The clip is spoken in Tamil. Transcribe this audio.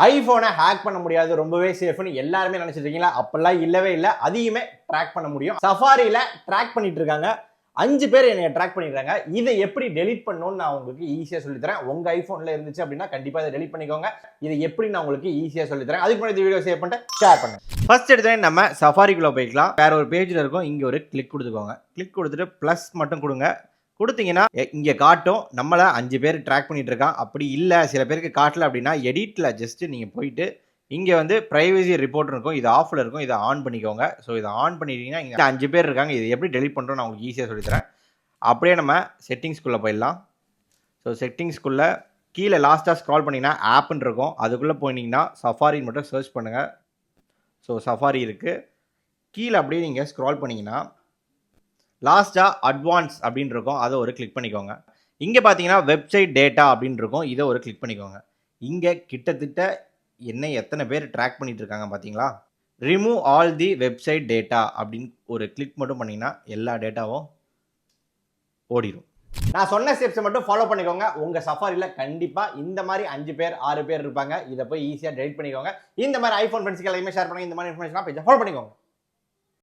ஐபோனை ஹேக் பண்ண முடியாது, ரொம்பவே சேஃப்னு எல்லாருமே நினைச்சிட்டு இருக்கீங்களா? அப்பெல்லாம் இல்லவே இல்லை. அதையுமே ட்ராக் பண்ண முடியும். சஃபாரியில ட்ராக் பண்ணிட்டு இருக்காங்க. 5 பேர் என்னைய ட்ராக் பண்ணிடுறாங்க. இதை எப்படி டெலீட் பண்ணணும்னு நான் உங்களுக்கு ஈஸியா சொல்லித்தரேன். உங்க ஐபோன்ல இருந்துச்சு அப்படின்னா கண்டிப்பா இதை டெலீட் பண்ணிக்கோங்க. இதை எப்படி நான் உங்களுக்கு ஈஸியா சொல்லித்தரேன். அதுக்கு முன்னாடி இந்த வீடியோ சேவ் பண்ணிட்டு ஷேர் பண்ணுங்க. ஃபர்ஸ்ட் எடுத்தே நம்ம சஃபாரிக்குள்ள போய்க்கலாம். வேற ஒரு பேஜ்ல இருக்கும். இங்க ஒரு கிளிக் கொடுத்துக்கோங்க. கிளிக் கொடுத்துட்டு பிளஸ் மட்டும் கொடுங்க. கொடுத்தீங்கன்னா இங்கே காட்டும் நம்மளை 5 பேர் ட்ராக் பண்ணிட்டு இருக்கான். அப்படி இல்லை சில பேருக்கு காட்டல அப்படின்னா எடிட்டில் ஜஸ்ட் நீங்கள் போயிட்டு இங்கே வந்து ப்ரைவசி ரிப்போர்ட் இருக்கும். இது ஆஃபில் இருக்கும். இதை ஆன் பண்ணிக்கோங்க. ஸோ இதை ஆன் பண்ணிட்டீங்கன்னா இங்கே 5 பேர் இருக்காங்க. இது எப்படி டெலிட் பண்ணுறோம் நான் உங்களுக்கு ஈஸியாக சொல்லித்தரேன். அப்படியே நம்ம செட்டிங்ஸ்குள்ளே போயிடலாம். ஸோ செட்டிங்ஸ்குள்ளே கீழே லாஸ்ட்டாக ஸ்க்ரால் பண்ணிங்கன்னா ஆப்னு இருக்கும். அதுக்குள்ளே போனீங்கன்னா சஃபாரின்னு மட்டும் சர்ச் பண்ணுங்கள். ஸோ சஃபாரி இருக்குது. கீழே அப்படியே நீங்கள் ஸ்க்ரால் பண்ணிங்கன்னா லாஸ்ட்டாக அட்வான்ஸ் அப்படின்னு இருக்கும். அதை ஒரு கிளிக் பண்ணிக்கோங்க. இங்கே பார்த்தீங்கன்னா வெப்சைட் டேட்டா அப்படின்னு இருக்கும். இதை ஒரு கிளிக் பண்ணிக்கோங்க. இங்கே கிட்டத்தட்ட எத்தனை பேர் ட்ராக் பண்ணிட்டு இருக்காங்க பார்த்தீங்களா? Remove all the website data அப்படின்னு ஒரு கிளிக் மட்டும் பண்ணிங்கன்னா எல்லா டேட்டாவும் ஓடிடும். நான் சொன்ன ஸ்டெப்ஸை மட்டும் ஃபாலோ பண்ணிக்கோங்க. உங்கள் சஃபாரியில் கண்டிப்பாக இந்த மாதிரி 5 பேர் 6 பேர் இருப்பாங்க. இதை போய் ஈஸியாக டெலிட் பண்ணிக்கோங்க. இந்த மாதிரி ஐஃபோன் ஃப்ரெண்ட்ஸ்க்கு எல்லாமே ஷேர் பண்ணுங்க. இந்த மாதிரி இன்ஃபர்மேஷன் பேஜை ஃபாலோ பண்ணிக்கோங்க.